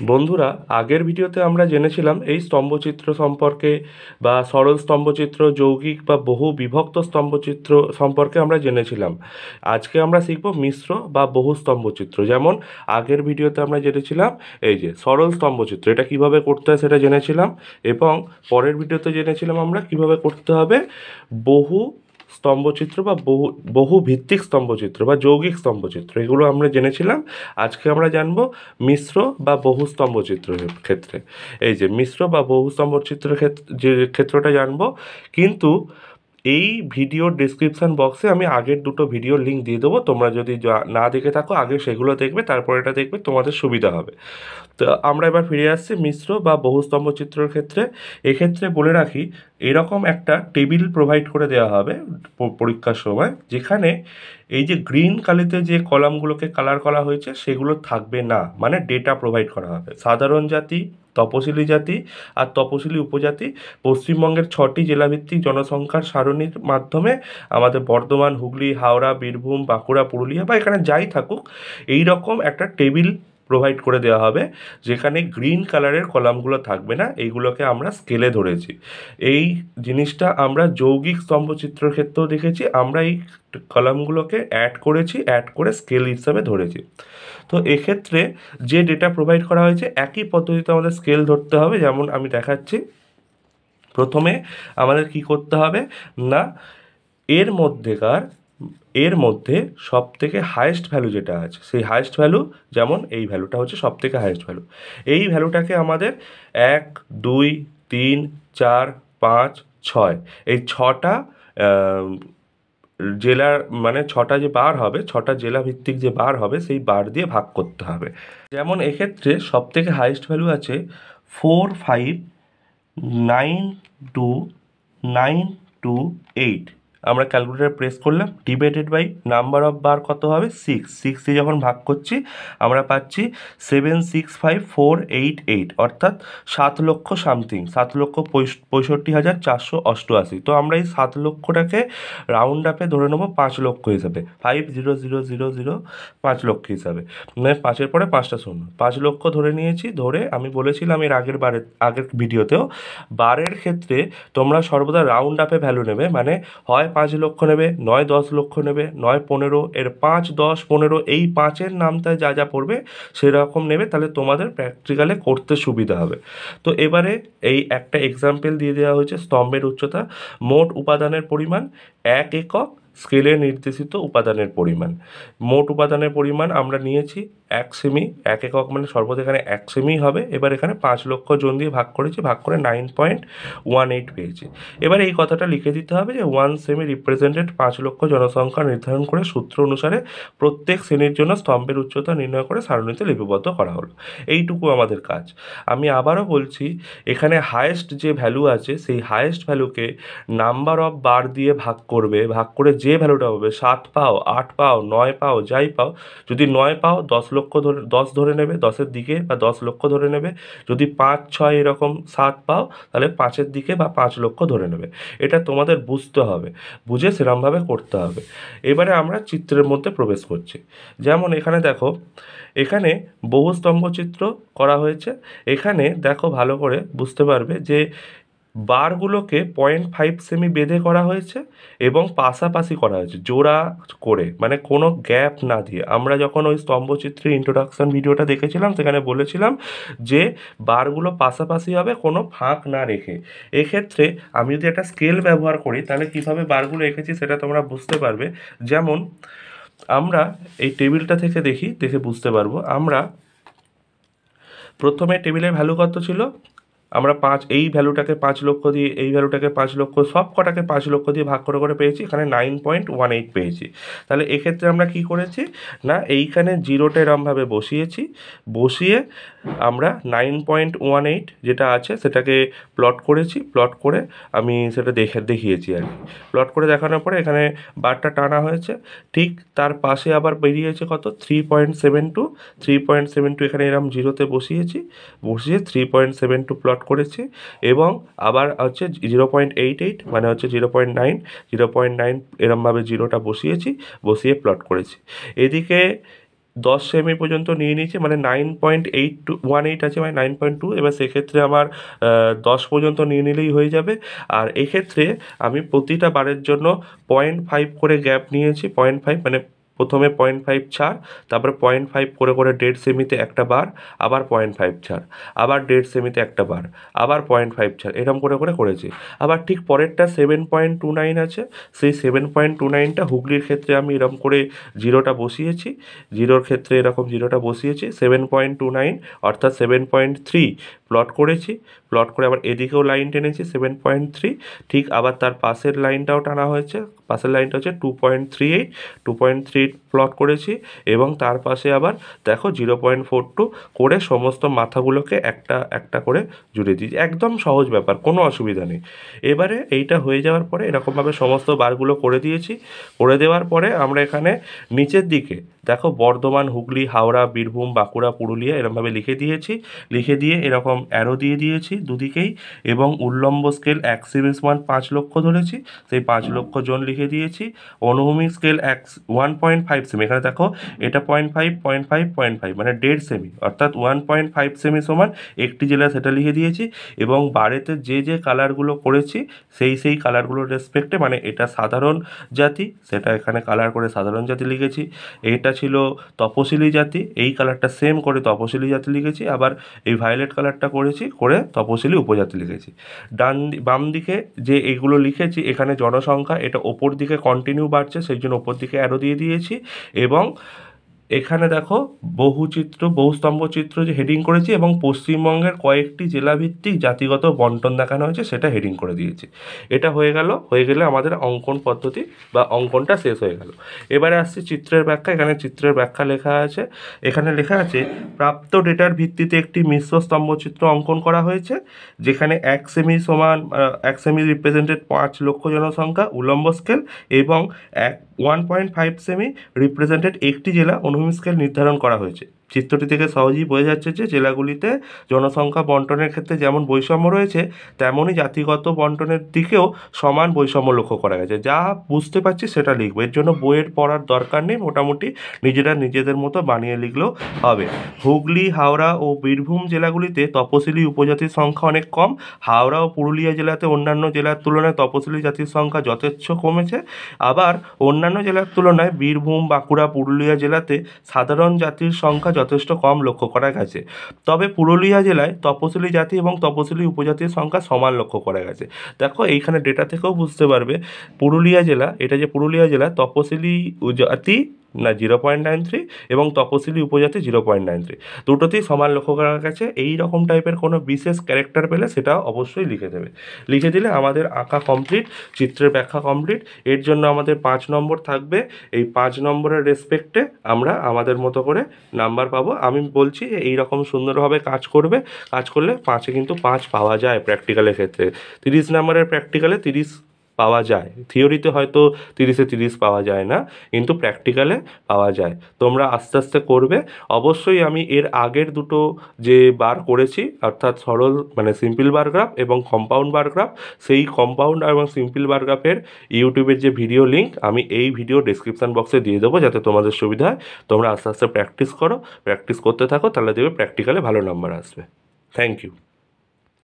বন্ধুরা, আগের ভিডিওতে আমরা জেনেছিলাম এই স্তম্ভচিত্র সম্পর্কে বা সরল স্তম্ভচিত্র, যৌগিক বা বহু বিভক্ত স্তম্ভচিত্র সম্পর্কে আমরা জেনেছিলাম। আজকে আমরা শিখব মিশ্র বা বহু স্তম্ভচিত্র। যেমন আগের ভিডিওতে আমরা জেনেছিলাম এই যে সরল স্তম্ভচিত্র, এটা কিভাবে করতে হয় সেটা জেনেছিলাম, এবং পরের ভিডিওতে জেনেছিলাম আমরা কিভাবে করতে হবে বহু স্তম্ভচিত্র বা বহু ভিত্তিক স্তম্ভচিত্র বা যৌগিক স্তম্ভচিত্র, এগুলো আমরা জেনেছিলাম। আজকে আমরা জানবো মিশ্র বা বহু স্তম্ভচিত্রের ক্ষেত্রে। এই যে মিশ্র বা বহু স্তম্ভচিত্রের ক্ষেত্রটা জানবো, কিন্তু এই ভিডিওর ডেসক্রিপশন বক্সে আমি আগের দুটো ভিডিওর লিঙ্ক দিয়ে দেবো। তোমরা যদি না দেখে থাকো আগে সেগুলো দেখবে, তারপর এটা দেখবে, তোমাদের সুবিধা হবে। তো আমরা এবার ফিরে আসছি মিশ্র বা বহুস্তম্ভ চিত্রের ক্ষেত্রে। এক্ষেত্রে বলে রাখি, এরকম একটা টেবিল প্রোভাইড করে দেওয়া হবে পরীক্ষার সময়, যেখানে এই যে গ্রিন কালিতে যে কলামগুলোকে কালার করা হয়েছে সেগুলো থাকবে না, মানে ডেটা প্রোভাইড করা হবে। সাধারণ জাতি, তপশিলি জাতি আর তপশিলি উপজাতি পশ্চিমবঙ্গের 6টি জেলাভিত্তিক জনসংখ্যার সারণীর মাধ্যমে আমাদের বর্ধমান, হুগলি, হাওড়া, বীরভূম, বাঁকুড়া, পুরুলিয়া বা এখানে যাই থাকুক, এই রকম একটা টেবিল প্রোভাইড করে দেওয়া হবে, যেখানে গ্রিন কালারের কলামগুলো থাকবে না। এইগুলোকে আমরা স্কেলে ধরেছি। এই জিনিসটা আমরা যৌগিক স্তম্ভচিত্রের ক্ষেত্রেও দেখেছি। আমরা এই কলামগুলোকে অ্যাড করেছি, অ্যাড করে স্কেল হিসাবে ধরেছি। তো এক্ষেত্রে যে ডেটা প্রোভাইড করা হয়েছে একই পদ্ধতিতে আমাদের স্কেল ধরতে হবে। যেমন আমি দেখাচ্ছি, প্রথমে আমাদের কি করতে হবে না, এর মধ্যেকার এর মধ্যে সব থেকে হায়েস্ট ভ্যালু যেটা আছে সেই হায়েস্ট ভ্যালু, যেমন এই ভ্যালুটা হচ্ছে সব থেকে হায়েস্ট ভ্যালু, এই ভ্যালুটাকে আমাদের 1, 2, 3, 4, 5, 6, এই ছটা জেলার, মানে ছটা যে বার হবে, ছটা জেলা ভিত্তিক যে বার হবে সেই বার দিয়ে ভাগ করতে হবে। যেমন এক্ষেত্রে সব থেকে হায়েস্ট ভ্যালু আছে 4592928। আমরা ক্যালকুলেটার প্রেস করলাম, ডিভাইডেড বাই নাম্বার অফ বার কত হবে 6 দিয়ে যখন ভাগ করছি আমরা পাচ্ছি 765,488, অর্থাৎ 7,00,000 সামথিং, 7,65,488। তো আমরা এই 7,00,000টাকে রাউন্ড আপে ধরে নেবো 5,00,000 হিসাবে, 5,0,0,0,0,0, 5,00,000 হিসাবে, মানে 5-এর পরে 5টা শূন্য, 5,00,000 ধরে নিয়েছি। ধরে আমি বলেছিলাম এর আগের ভিডিওতেও, বারের ক্ষেত্রে তোমরা সর্বদা রাউন্ড আপে ভ্যালু নেবে, মানে হয় 5,00,000 নেবে, নয় 10,00,000 নেবে, নয় 15, এর 5, 10, 15 এই 5-এর নামটায় যা যা পড়বে সেরকম নেবে, তাহলে তোমাদের প্র্যাকটিক্যালে করতে সুবিধা হবে। তো এবারে এই একটা এক্সাম্পল দিয়ে দেওয়া হয়েছে, স্তম্ভের উচ্চতা, মোট উপাদানের পরিমাণ 1 একক, স্কেলে নির্দেশিত উপাদানের পরিমাণ। মোট উপাদানের পরিমাণ আমরা নিয়েছি 1 সেমি, 1 একক মানে সর্বদা এখানে 1 সেমি হবে। এবার এখানে 5,00,000 জন দিয়ে ভাগ করেছি, ভাগ করে 9.18 পেয়েছি। এবার এই কথাটা লিখে দিতে হবে যে 1 সেমি রিপ্রেজেন্টেড 5,00,000 জনসংখ্যা নির্ধারণ করে সূত্র অনুসারে প্রত্যেক শ্রেণীর জন্য স্তম্ভের উচ্চতা নির্ণয় করে সারণীতে লিপিবদ্ধ করা হলো। এইটুকু আমাদের কাজ। আমি আবারও বলছি, এখানে হায়েস্ট যে ভ্যালু আছে সেই হায়েস্ট ভ্যালুকে নাম্বার অফ বার দিয়ে ভাগ করবে, ভাগ করে যে ভ্যালুটা পাবে, 7 পাও, 8 পাও, 9 পাও, যাই পাও, যদি 9 পাও 10,00,000 ধরে 10 ধরে নেবে 10-এর দিকে, বা 10,00,000 ধরে নেবে। যদি 5, 6 এরকম 7 পাও তাহলে 5-এর দিকে বা 5,00,000 ধরে নেবে। এটা তোমাদের বুঝতে হবে, বুঝে সেরমভাবে করতে হবে। এবারে আমরা চিত্রের মধ্যে প্রবেশ করছি। যেমন এখানে দেখো, এখানে বহু স্তম্ভচিত্র করা হয়েছে। এখানে দেখো, ভালো করে বুঝতে পারবে যে বারগুলোকে 0.5 সেমি বেঁধে করা হয়েছে এবং পাশাপাশি করা হয়েছে জোড়া করে, মানে কোনো গ্যাপ না দিয়ে। আমরা যখন ওই স্তম্ভচিত্রের ইন্ট্রোডাকশন ভিডিওটা দেখেছিলাম সেখানে বলেছিলাম যে বারগুলো পাশাপাশি হবে, কোনো ফাঁক না রেখে। এক্ষেত্রে আমি যদি একটা স্কেল ব্যবহার করি তাহলে কীভাবে বারগুলো এঁকেছি সেটা তোমরা বুঝতে পারবে। যেমন আমরা এই টেবিলটা থেকে দেখে বুঝতে পারবো। আমরা প্রথমে টেবিলের ভ্যালু কত ছিল, আমরা 5, এই ভ্যালুটাকে 5,00,000 দিয়ে, এই ভ্যালুটাকে 5,00,000, সব কটাকে 5,00,000 দিয়ে ভাগ করে পেয়েছি, এখানে 9.18 পেয়েছি। তাহলে এক্ষেত্রে আমরা কি করেছি না, এইখানে জিরোটা এরমভাবে বসিয়েছি, বসিয়ে আমরা 9.18 যেটা আছে সেটাকে প্লট করেছি, প্লট করে আমি সেটা দেখিয়েছি আর কি। প্লট করে দেখানোর পরে এখানে বারটা টানা হয়েছে, ঠিক তার পাশে আবার বেরিয়েছে কত, 3.72, 3.72 এখানে এরম জিরোতে বসিয়ে 3.72 প্লট করেছি, এবং আবার হচ্ছে 0.88 মানে হচ্ছে 0.9 এরমভাবে জিরোটা বসিয়ে প্লট করেছি। এদিকে 10 সেমি পর্যন্ত নিয়ে নিয়েছি, মানে 9.818 আছে, মানে 9.2। এবার সেক্ষেত্রে আমার 10 পর্যন্ত নিয়ে নিলেই হয়ে যাবে। আর এক্ষেত্রে আমি প্রতিটা বারের জন্য 0.5 করে গ্যাপ নিয়েছি, 0.5 মানে প্রথমে 0.5 ছাড়, তারপরে 0.5 করে করে 1.5 সেমিতে একটা বার, আবার 0.5 ছাড়, আবার 1.5 সেমিতে একটা বার, আবার 0.5 ছাড়, এরকম করে করে করেছি। আবার ঠিক পরেরটা 7.29 আছে, সেই 7.29টা হুগলির ক্ষেত্রে আমি এরকম করে জিরোটা বসিয়েছি, জিরোর ক্ষেত্রে এরকম জিরোটা বসিয়েছি, 7.29 অর্থাৎ 7.3 প্লট করেছি। প্লট করে আবার এদিকেও লাইন টেনেছি 7.3, ঠিক আবার তার পাশের লাইনটাও টানা হয়েছে, পাশের লাইনটা হচ্ছে 2.38, 2.3 প্লট করেছি, এবং তার পাশে আবার দেখো 0.42 করে সমস্ত মাথাগুলোকে একটা একটা করে জুড়ে দিয়েছি। একদম সহজ ব্যাপার, কোনো অসুবিধা নেই। এবারে এইটা হয়ে যাওয়ার পরে এরকমভাবে সমস্ত বারগুলো করে দিয়েছি। করে দেওয়ার পরে আমরা এখানে নিচের দিকে দেখো বর্ধমান, হুগলি, হাওড়া, বীরভূম, বাঁকুড়া, পুরুলিয়া এরকমভাবে লিখে দিয়েছি। লিখে দিয়ে এরকম অ্যারো দিয়ে দিয়েছি দুদিকেই, এবং উল্লম্ব স্কেল 1 সেমি সমান 5 লক্ষ ধরেছি, সেই 5 লক্ষ জন লিখে দিয়েছি। অনুভূমিক স্কেল 1.5 সেমি, এখানে দেখো এটা 0.5, 0.5, 0.5 মানে 1.5 সেমি, অর্থাৎ 1.5 সেমি সমান একটি জেলা, সেটা লিখে দিয়েছি। এবং বারেতে যে যে কালারগুলো করেছি সেই কালারগুলোর রেসপেক্টে, মানে এটা সাধারণ জাতি, সেটা এখানে কালার করে সাধারণ জাতি লিখেছি। এটা ছিল তপশিলি জাতি, এই কালারটা সেম করে তপশিলি জাতি লিখেছি। আবার এই ভায়োলেট কালারটা করেছি, করে তপশিলি উপজাতি লিখেছি। বাম দিকে যে এইগুলো লিখেছি, এখানে জনসংখ্যা এটা ওপর দিকে কন্টিনিউ বাড়ছে, সেই জন্য ওপর দিকে অ্যারো দিয়ে দিয়েছি। এবং এখানে দেখো বহুস্তম্ভ চিত্র যে হেডিং করেছি, এবং পশ্চিমবঙ্গের কয়েকটি জেলাভিত্তিক জাতিগত বন্টন দেখানো হয়েছে, সেটা হেডিং করে দিয়েছি। এটা হয়ে গেলে আমাদের অঙ্কন পদ্ধতি বা অঙ্কনটা শেষ হয়ে গেল। এবারে আসছি চিত্রের ব্যাখ্যা। এখানে চিত্রের ব্যাখ্যা লেখা আছে, এখানে লেখা আছে প্রাপ্ত ডেটার ভিত্তিতে একটি মিশ্র স্তম্ভচিত্র অঙ্কন করা হয়েছে, যেখানে 1 সেমি রিপ্রেজেন্টেড 5 লক্ষ জনসংখ্যা উলম্ব স্কেল, এবং 1.5 সেমি রিপ্রেজেন্টেড একটি জেলা অনুভূমিক স্কেল নির্ধারণ করা হয়েছে। চিত্রটি থেকে সহজেই বোঝা যাচ্ছে যে জেলাগুলিতে জনসংখ্যা বন্টনের ক্ষেত্রে যেমন বৈষম্য রয়েছে, তেমনই জাতিগত বন্টনের দিকেও সমান বৈষম্য লক্ষ্য করা গেছে। যা বুঝতে পারছি সেটা লিখবো, এর জন্য বইয়ের পড়ার দরকার নেই, মোটামুটি নিজেদের মতো বানিয়ে লিখলেও হবে। হুগলি, হাওড়া ও বীরভূম জেলাগুলিতে তপশিলি উপজাতির সংখ্যা অনেক কম। হাওড়া ও পুরুলিয়া জেলাতে অন্যান্য জেলার তুলনায় তপশিলি জাতির সংখ্যা যথেচ্ছ কমেছে। আবার অন্যান্য জেলার তুলনায় বীরভূম, বাঁকুড়া, পুরুলিয়া জেলাতে সাধারণ জাতির সংখ্যা যথেষ্ট কম লক্ষ্য করা গেছে। তবে পুরুলিয়া জেলায় তপশিলি জাতি এবং তপশিলি উপজাতির সংখ্যা সমান লক্ষ্য করা গেছে। দেখো এইখানে ডেটা থেকেও বুঝতে পারবে, পুরুলিয়া জেলা, এটা যে পুরুলিয়া জেলা, তপশিলি জাতি 0.93 এবং তপশিলি উপজাতি 0.93, দুটোতেই সমান লক্ষ্য করা গেছে। এই রকম টাইপের কোনো বিশেষ ক্যারেক্টার পেলে সেটা অবশ্যই লিখে দেবে। লিখে দিলে আমাদের আঁকা কমপ্লিট, চিত্রের ব্যাখ্যা কমপ্লিট। এর জন্য আমাদের 5 নম্বর থাকবে। এই 5 নম্বরের রেসপেক্টে আমরা আমাদের মতো করে নাম্বার পাবো। আমি বলছি এই রকম সুন্দরভাবে কাজ করলে 5-এ কিন্তু 5 পাওয়া যায় প্র্যাকটিক্যালের ক্ষেত্রে। 30 নম্বরের প্র্যাকটিক্যালে 30 পাওয়া যায়, থিওরিতে হয়তো 30-এ 30 পাওয়া যায় না, কিন্তু প্র্যাকটিক্যালে পাওয়া যায়। তোমরা আস্তে আস্তে করবে। অবশ্যই আমি এর আগের দুটো যে বার করেছি, অর্থাৎ সরল মানে সিম্পল বার গ্রাফ এবং কম্পাউন্ড বার গ্রাফ, সেই কম্পাউন্ড এবং সিম্পল বার গ্রাফের ইউটিউবের যে ভিডিও লিঙ্ক আমি এই ভিডিও ডেসক্রিপশান বক্সে দিয়ে দেবো, যাতে তোমাদের সুবিধা হয়। তোমরা আস্তে আস্তে প্র্যাকটিস করতে থাকো, তাহলে দেখবে প্র্যাকটিক্যালে ভালো নাম্বার আসবে। Thank you.